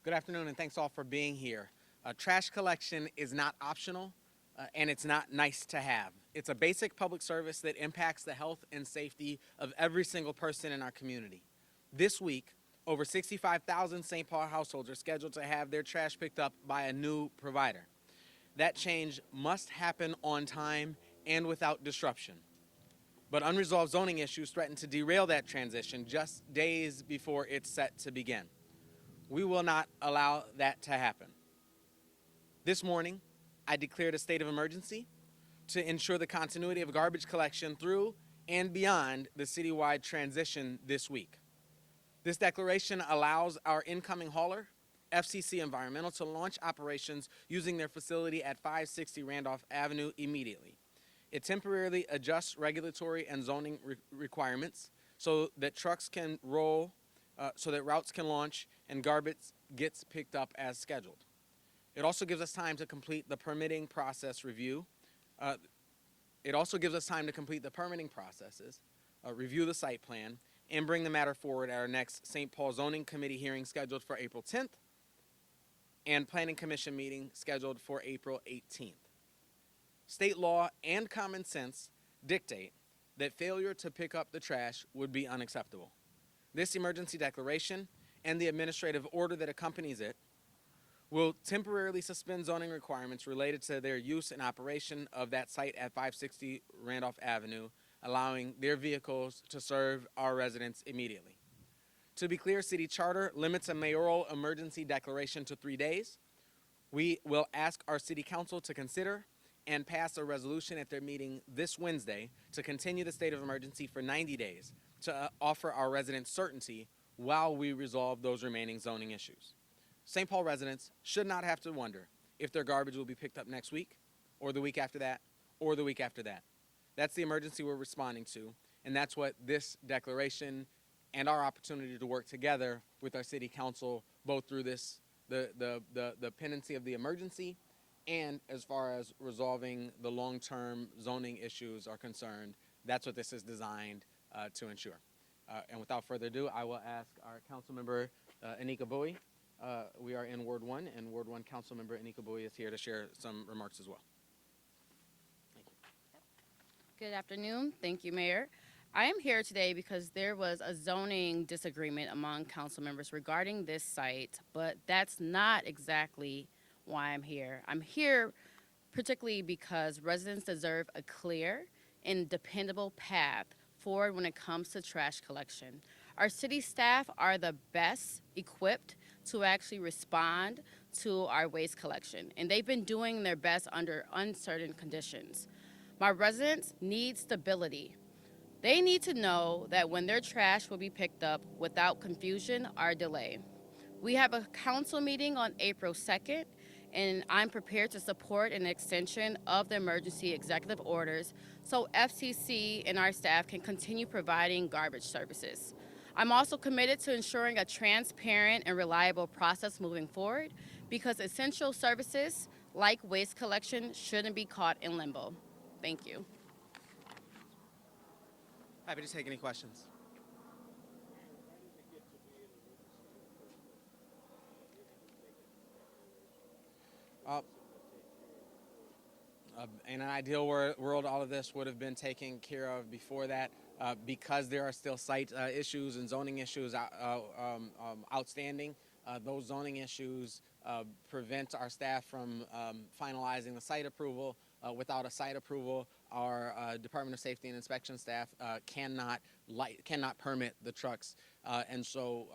Good afternoon, and thanks all for being here. Trash collection is not optional, and it's not nice to have. It's a basic public service that impacts the health and safety of every single person in our community. This week, over 65,000 St. Paul households are scheduled to have their trash picked up by a new provider. That change must happen on time and without disruption. But unresolved zoning issues threaten to derail that transition just days before it's set to begin. We will not allow that to happen. This morning, I declared a state of emergency to ensure the continuity of garbage collection through and beyond the citywide transition this week. This declaration allows our incoming hauler, FCC Environmental, to launch operations using their facility at 560 Randolph Avenue immediately. It temporarily adjusts regulatory and zoning requirements so that trucks can roll, so that routes can launch and garbage gets picked up as scheduled. It also gives us time to complete the permitting process review. It also gives us time to complete the permitting processes, review the site plan, and bring the matter forward at our next St. Paul Zoning Committee hearing scheduled for April 10th and Planning Commission meeting scheduled for April 18th. State law and common sense dictate that failure to pick up the trash would be unacceptable. This emergency declaration and the administrative order that accompanies it will temporarily suspend zoning requirements related to their use and operation of that site at 560 Randolph Avenue, allowing their vehicles to serve our residents immediately. To be clear, City Charter limits a mayoral emergency declaration to 3 days. We will ask our City Council to consider and pass a resolution at their meeting this Wednesday to continue the state of emergency for 90 days to offer our residents certainty while we resolve those remaining zoning issues. St. Paul residents should not have to wonder if their garbage will be picked up next week, or the week after that, or the week after that. That's the emergency we're responding to, and that's what this declaration and our opportunity to work together with our City Council, both through this, the pendency of the emergency, and as far as resolving the long-term zoning issues are concerned, that's what this is designed to ensure. And without further ado, I will ask our council member, Anika Bowie. We are in Ward 1, and Ward 1 council member Anika Bowie is here to share some remarks as well. Thank you. Good afternoon. Thank you, Mayor. I am here today because there was a zoning disagreement among council members regarding this site, but that's not exactly why I'm here. I'm here particularly because residents deserve a clear and dependable path forward when it comes to trash collection. Our city staff are the best equipped to actually respond to our waste collection, and they've been doing their best under uncertain conditions. My residents need stability. They need to know that when their trash will be picked up without confusion or delay. We have a council meeting on April 2nd, and I'm prepared to support an extension of the emergency executive orders so FCC and our staff can continue providing garbage services. I'm also committed to ensuring a transparent and reliable process moving forward because essential services like waste collection shouldn't be caught in limbo. Thank you. Happy to take any questions. In an ideal world, all of this would have been taken care of before that. Because there are still site issues and zoning issues outstanding, those zoning issues prevent our staff from finalizing the site approval. Without a site approval, our Department of Safety and Inspection staff cannot permit the trucks. And so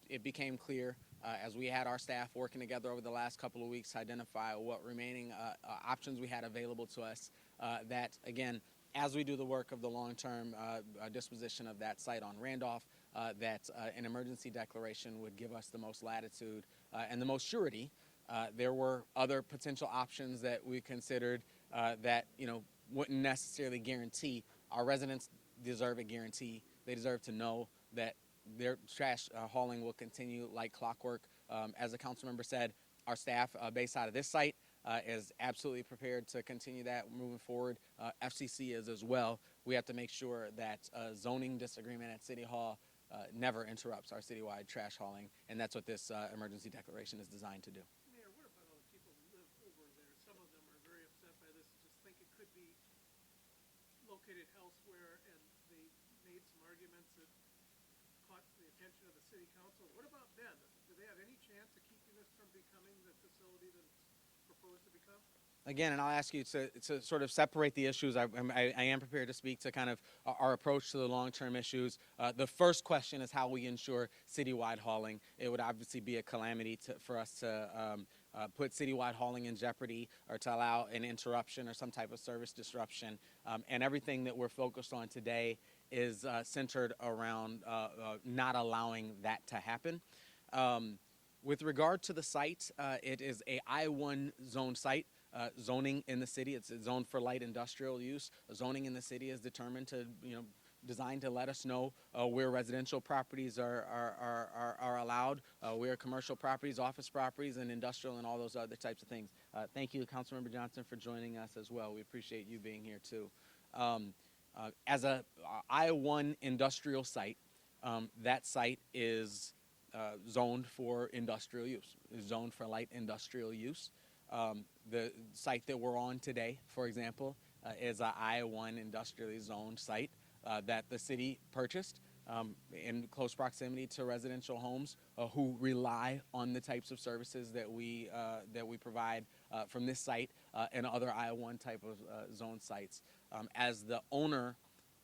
it became clear as we had our staff working together over the last couple of weeks to identify what remaining options we had available to us, that, again, as we do the work of the long-term disposition of that site on Randolph, that an emergency declaration would give us the most latitude and the most surety. There were other potential options that we considered that wouldn't necessarily guarantee. Our residents deserve a guarantee. They deserve to know that their trash hauling will continue like clockwork. As the council member said, our staff based out of this site is absolutely prepared to continue that moving forward. FCC is as well. We have to make sure that zoning disagreement at City Hall never interrupts our citywide trash hauling, and that's what this emergency declaration is designed to do. Mayor, what about all the people who live over there? Some of them are very upset by this and just think it could be located elsewhere, and they made some arguments that caught the attention of the city council. What about them? Do they have any chance of keeping this from becoming the facility that it's proposed to become? Again, and I'll ask you to sort of separate the issues. I am prepared to speak to kind of our approach to the long-term issues. The first question is how we ensure citywide hauling. It would obviously be a calamity for us to put citywide hauling in jeopardy or to allow an interruption or some type of service disruption. And everything that we're focused on today is centered around not allowing that to happen. With regard to the site, it is a I-1 zone site. Zoning in the city, it's zoned for light industrial use. Zoning in the city is determined to, designed to let us know where residential properties are allowed, where commercial properties, office properties, and industrial, and all those other types of things. Thank you, Councilmember Johnson, for joining us as well. We appreciate you being here too. As a I-1 industrial site, that site is zoned for industrial use, is zoned for light industrial use. The site that we're on today, for example, is a I-1 industrially zoned site that the city purchased in close proximity to residential homes who rely on the types of services that we provide from this site and other I-1 type of zone sites. As the owner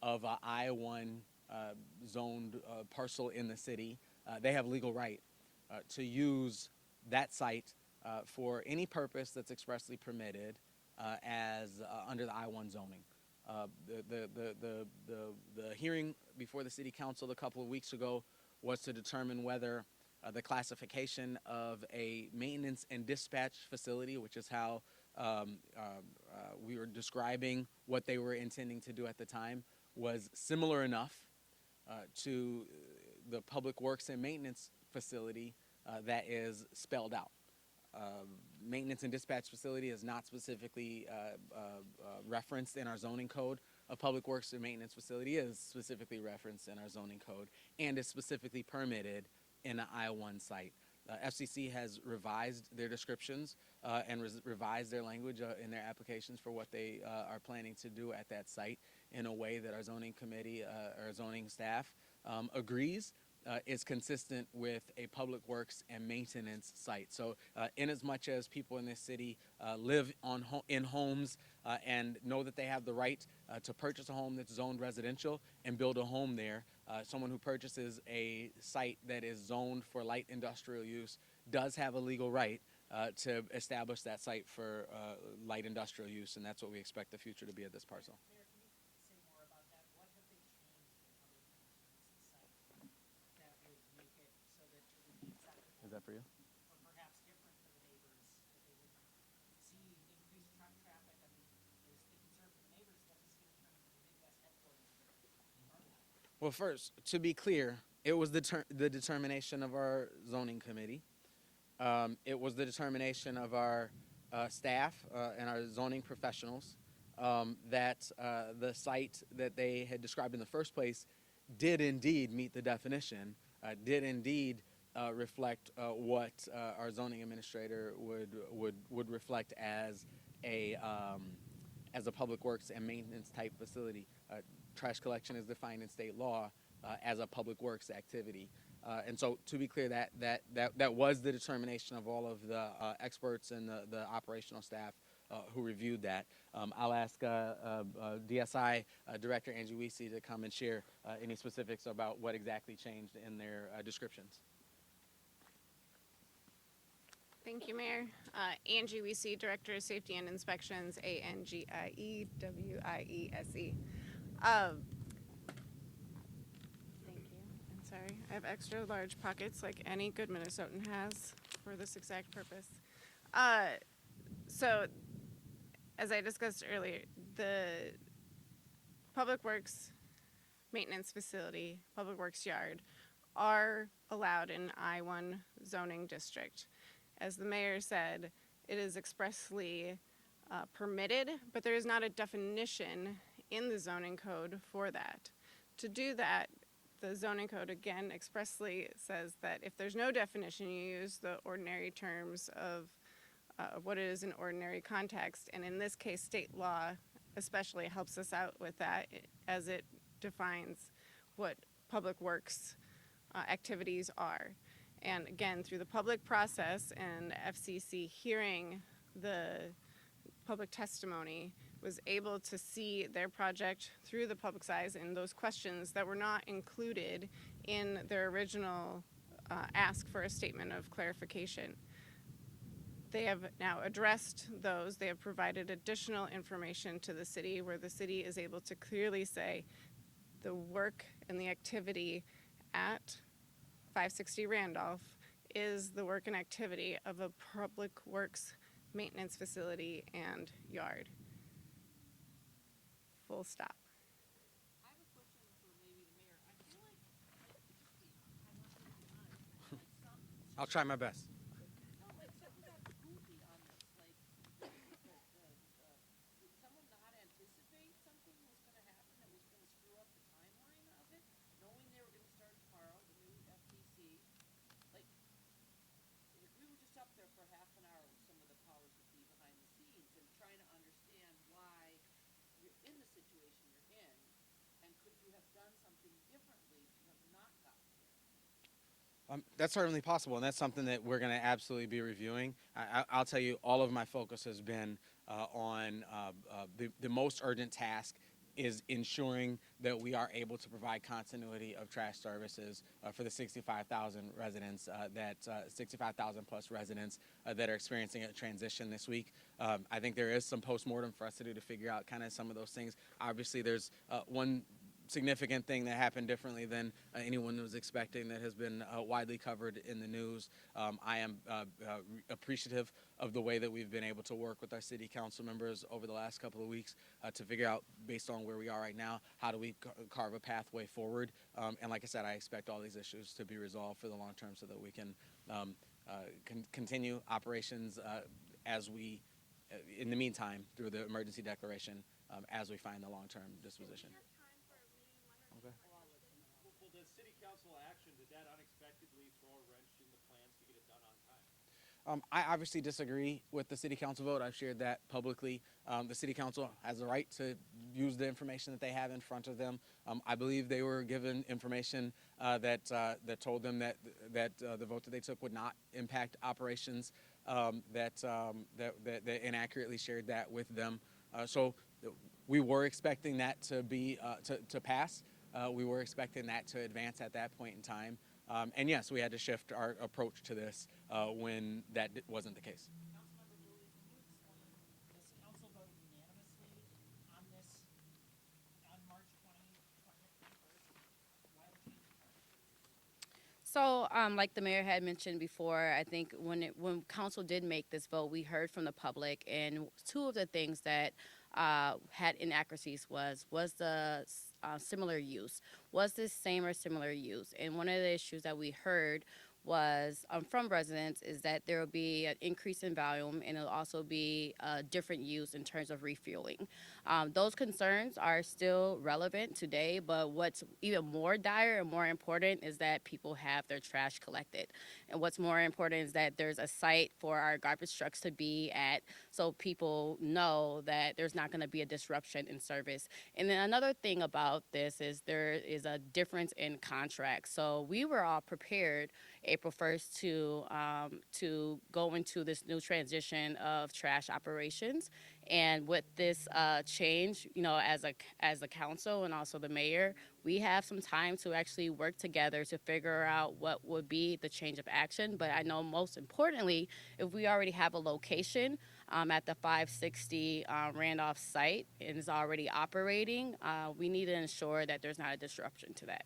of a I-1 zoned parcel in the city, they have legal right to use that site for any purpose that's expressly permitted as under the I-1 zoning. The hearing before the City Council a couple of weeks ago was to determine whether the classification of a maintenance and dispatch facility, which is how we were describing what they were intending to do at the time, was similar enough to the public works and maintenance facility that is spelled out. Maintenance and dispatch facility is not specifically referenced in our zoning code. A public works and maintenance facility is specifically referenced in our zoning code and is specifically permitted in an I-1 site. FCC has revised their descriptions and revised their language in their applications for what they are planning to do at that site in a way that our zoning committee, our zoning staff agrees is consistent with a public works and maintenance site. So in as much as people in this city live in homes and know that they have the right to purchase a home that's zoned residential and build a home there, someone who purchases a site that is zoned for light industrial use does have a legal right to establish that site for light industrial use, and that's what we expect the future to be at this parcel. Mayor, can you say more about that? What have they changed in other towns to this site that would make it so that it would be acceptable? Is that for you? Or perhaps different for the neighbors, that they would see increased truck traffic? I mean, is the concern for the neighbors that this is going to turn into the Midwest headquarters for Well, first, to be clear, it was the determination of our zoning committee. It was the determination of our staff and our zoning professionals that the site that they had described in the first place did indeed meet the definition, did indeed reflect what our zoning administrator would reflect as a public works and maintenance type facility. Trash collection is defined in state law as a public works activity. And so, to be clear, that was the determination of all of the experts and the operational staff who reviewed that. I'll ask DSI Director Angie Weesey to come and share any specifics about what exactly changed in their descriptions. Thank you, Mayor. Angie Weesey, Director of Safety and Inspections, ANGIEWIESE. Thank you. I'm sorry. I have extra large pockets like any good Minnesotan has for this exact purpose. So, as I discussed earlier, the Public Works Maintenance Facility, Public Works Yard, are allowed in I-1 zoning district. As the mayor said, it is expressly permitted, but there is not a definition in the zoning code for that. To do that, the zoning code again expressly says that if there's no definition, you use the ordinary terms of what is an ordinary context. And in this case, state law especially helps us out with that as it defines what public works activities are. And again, through the public process and FCC hearing the public testimony, was able to see their project through the public's eyes and those questions that were not included in their original ask for a statement of clarification. They have now addressed those. They have provided additional information to the city where the city is able to clearly say the work and the activity at 560 Randolph is the work and activity of a public works maintenance facility and yard. Full stop. I have a question for maybe the mayor. I feel like I'm not gonna be honest, some, I'll try my best. no, like something got goofy on this, like, did someone not anticipate something was gonna happen that was gonna screw up the timeline of it, knowing they were gonna start tomorrow, the new FTC? Like, we were just up there for half an hour with some of the powers that be behind the scenes and trying to understand why you're in the situation you're in, and could you have done something differently to have not gotten here? That's certainly possible, and that's something that we're going to absolutely be reviewing. I'll tell you, all of my focus has been on the most urgent task is ensuring that we are able to provide continuity of trash services for the 65,000 residents, 65,000 plus residents that are experiencing a transition this week. I think there is some postmortem for us to do to figure out kind of some of those things. Obviously, there's one significant thing that happened differently than anyone was expecting that has been widely covered in the news. I am appreciative of the way that we've been able to work with our city council members over the last couple of weeks to figure out, based on where we are right now, how do we carve a pathway forward. And like I said, I expect all these issues to be resolved for the long term so that we can continue operations as we, in the meantime, through the emergency declaration, as we find the long-term disposition. Well, the city council action, did that unexpectedly throw a wrench in the plans to get it done on time? I obviously disagree with the city council vote. I've shared that publicly. The city council has the right to use the information that they have in front of them. I believe they were given information that told them that the vote that they took would not impact operations. That inaccurately shared that with them. So we were expecting that to be to pass. We were expecting that to advance at that point in time. And yes, we had to shift our approach to this when that wasn't the case. Councilmember Lilly, can you explain, this council voted unanimously on this on March 21st? Why the change of heart? So, like the mayor had mentioned before, I think when council did make this vote, we heard from the public, and two of the things that had inaccuracies was the similar use. Was this same or similar use? And one of the issues that we heard was from residents is that there will be an increase in volume and it'll also be a different use in terms of refueling. Those concerns are still relevant today, but what's even more dire and more important is that people have their trash collected. And what's more important is that there's a site for our garbage trucks to be at so people know that there's not going to be a disruption in service. And then another thing about this is there is a difference in contracts. So we were all prepared April 1st to go into this new transition of trash operations. And with this change, you know, as a council and also the mayor, we have some time to actually work together to figure out what would be the change of action. But I know most importantly, if we already have a location at the 560 Randolph site and is already operating, we need to ensure that there's not a disruption to that.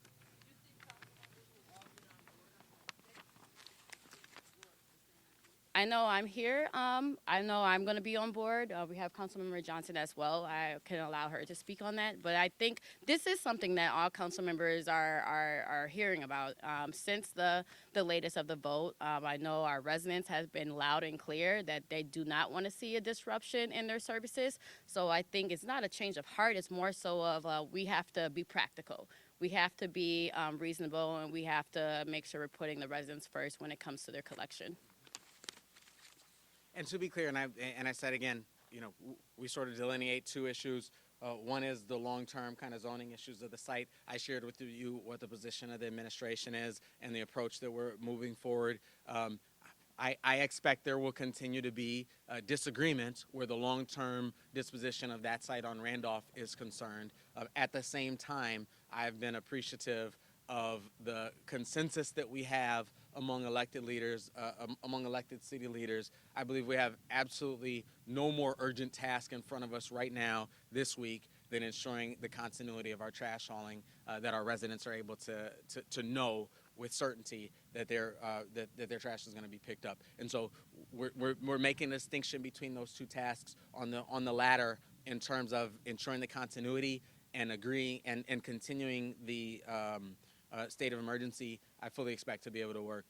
I know I'm here. I know I'm going to be on board. We have Councilmember Johnson as well. I can allow her to speak on that. But I think this is something that all council members are hearing about since the latest of the vote. I know our residents have been loud and clear that they do not want to see a disruption in their services. So I think it's not a change of heart. It's more so of we have to be practical. we have to be reasonable, and we have to make sure we're putting the residents first when it comes to their collection. And to be clear, and I said again, we sort of delineate two issues. One is the long-term kind of zoning issues of the site. I shared with you what the position of the administration is and the approach that we're moving forward. I expect there will continue to be disagreement where the long-term disposition of that site on Randolph is concerned. At the same time, I've been appreciative of the consensus that we have among elected leaders, among elected city leaders. I believe we have absolutely no more urgent task in front of us right now this week than ensuring the continuity of our trash hauling, that our residents are able to know with certainty that their trash is going to be picked up. And so we're making a distinction between those two tasks. On the latter, in terms of ensuring the continuity and agreeing and continuing the state of emergency, I fully expect to be able to work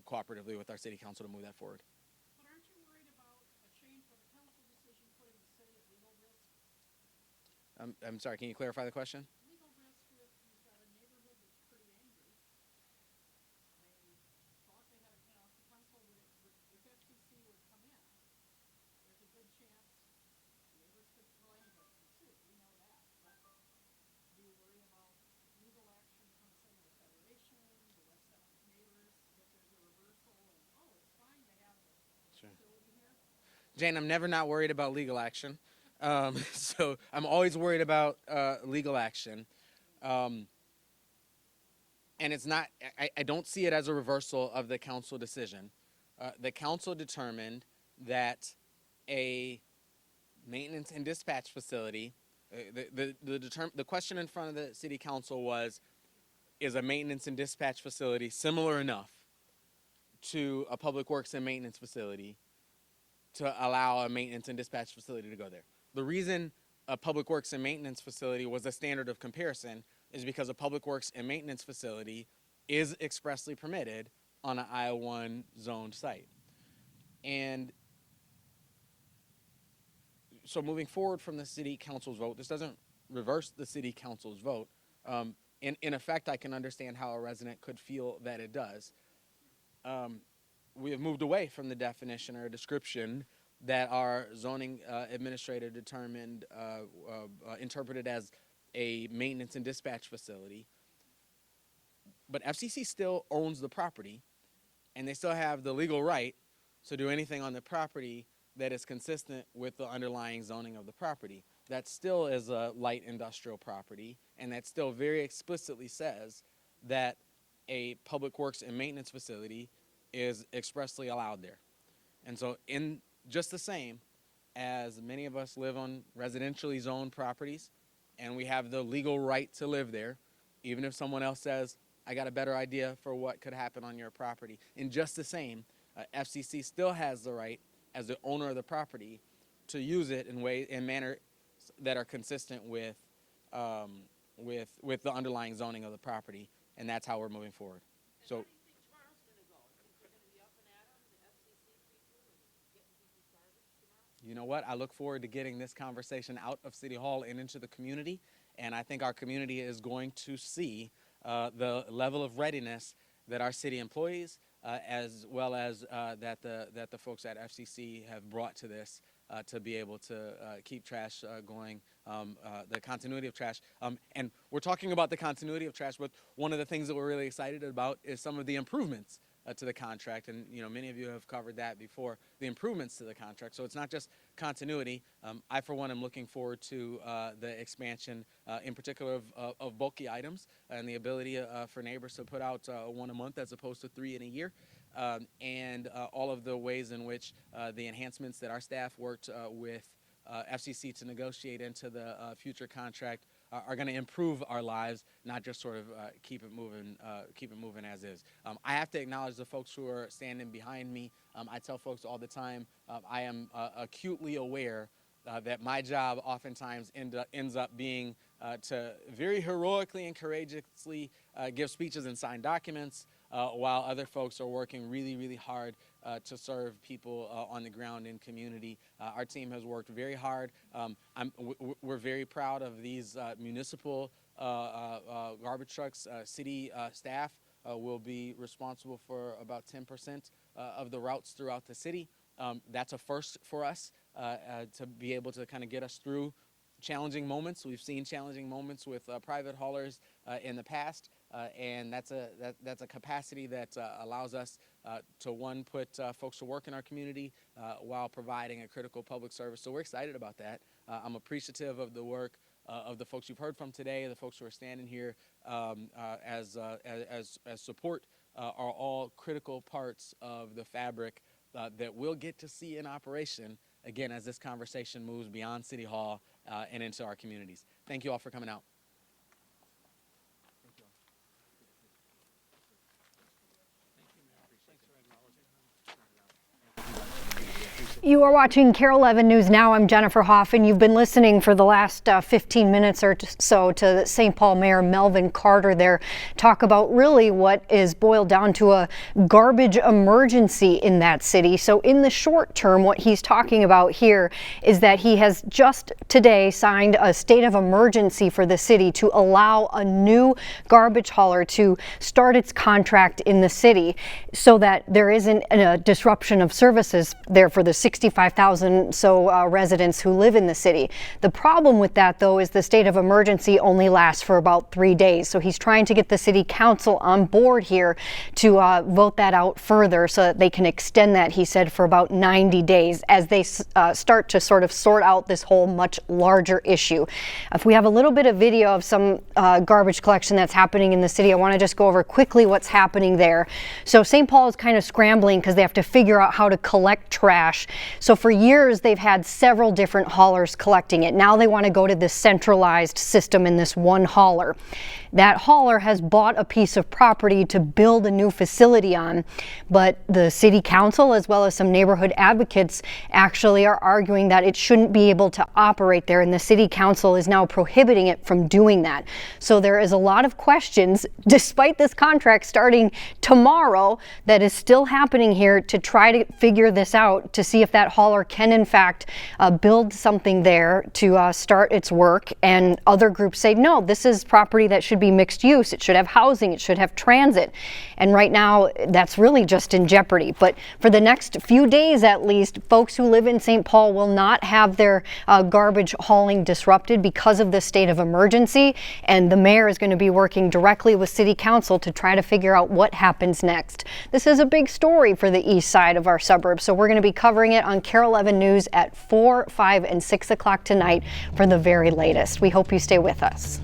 cooperatively with our city council to move that forward. But aren't you worried about a change from a council decision putting the city at legal risk? I'm sorry, can you clarify the question? Legal risk if you've got a neighborhood that's pretty angry. They thought they had if the council if FTC were to come in, there's a good chance neighbors could, well, anybody could sue, we know that. But do you worry about legal action from, say, the Federation, the West Seventh neighbors, if there's a reversal and, oh, it's fine to have a Sure. facility here? Jane, I'm never not worried about legal action. So I'm always worried about legal action. And it's not, I don't see it as a reversal of the council decision. The council determined that a maintenance and dispatch facility, the question in front of the city council was, is a maintenance and dispatch facility similar enough to a public works and maintenance facility to allow a maintenance and dispatch facility to go there? The reason a public works and maintenance facility was a standard of comparison is because a public works and maintenance facility is expressly permitted on an I-1 zoned site. And so moving forward from the city council's vote, this doesn't reverse the city council's vote. In effect, I can understand how a resident could feel that it does. We have moved away from the definition or description that our zoning administrator determined, interpreted as a maintenance and dispatch facility. But FCC still owns the property, and they still have the legal right to do anything on the property that is consistent with the underlying zoning of the property. That still is a light industrial property, and that still very explicitly says that a public works and maintenance facility is expressly allowed there. And so in just the same as many of us live on residentially zoned properties and we have the legal right to live there, even if someone else says, I got a better idea for what could happen on your property. In just the same, FCC still has the right as the owner of the property to use it in manner that are consistent with the underlying zoning of the property, and that's how we're moving forward. So. How do you think tomorrow's gonna go? You think they're gonna be up and at 'em, the FCC people, and getting people started tomorrow? You know what? I look forward to getting this conversation out of City Hall and into the community, and I think our community is going to see the level of readiness that our city employees, as well as that the folks at FCC have brought to this to be able to keep trash going, the continuity of trash. And we're talking about the continuity of trash, but one of the things that we're really excited about is some of the improvements to the contract, and many of you have covered that before, the improvements to the contract. So it's not just continuity. I, for one, am looking forward to the expansion, in particular of bulky items and the ability for neighbors to put out one a month as opposed to 3 in a year, and all of the ways in which the enhancements that our staff worked with FCC to negotiate into the future contract are going to improve our lives, not just sort of keep it moving as is. I have to acknowledge the folks who are standing behind me. I tell folks all the time, I am acutely aware that my job oftentimes ends up being to very heroically and courageously give speeches and sign documents, while other folks are working really, really hard to serve people on the ground in community. Our team has worked very hard. We're very proud of these municipal garbage trucks. City staff will be responsible for about 10% of the routes throughout the city. That's a first for us to be able to kind of get us through challenging moments. We've seen challenging moments with private haulers in the past, and that's a capacity that allows us to, one, put folks to work in our community while providing a critical public service. So we're excited about that. I'm appreciative of the work of the folks you've heard from today, the folks who are standing here as support are all critical parts of the fabric that we'll get to see in operation, again, as this conversation moves beyond City Hall and into our communities. Thank you all for coming out. You are watching KARE 11 News Now. I'm Jennifer Hoff, and you've been listening for the last 15 minutes or so to St. Paul Mayor Melvin Carter there talk about really what is boiled down to a garbage emergency in that city. So in the short term, what he's talking about here is that he has just today signed a state of emergency for the city to allow a new garbage hauler to start its contract in the city so that there isn't a disruption of services there for the 65,000 so residents who live in the city. The problem with that, though, is the state of emergency only lasts for about 3 days. So he's trying to get the city council on board here to vote that out further so that they can extend that, he said, for about 90 days as they start to sort of sort out this whole much larger issue. If we have a little bit of video of some garbage collection that's happening in the city, I want to just go over quickly what's happening there. So St. Paul is kind of scrambling because they have to figure out how to collect trash. So for years, they've had several different haulers collecting it. Now they want to go to this centralized system in this one hauler. That hauler has bought a piece of property to build a new facility on, but the city council, as well as some neighborhood advocates, actually are arguing that it shouldn't be able to operate there, and the city council is now prohibiting it from doing that. So there is a lot of questions, despite this contract starting tomorrow, that is still happening here to try to figure this out, to see if that hauler can in fact build something there to start its work. And other groups say, no, this is property that should be mixed use. It should have housing. It should have transit. And right now, that's really just in jeopardy. But for the next few days, at least, folks who live in St. Paul will not have their garbage hauling disrupted because of the state of emergency. And the mayor is going to be working directly with city council to try to figure out what happens next. This is a big story for the east side of our suburbs. So we're going to be covering it on KARE 11 News at 4, 5, and 6 o'clock tonight for the very latest. We hope you stay with us.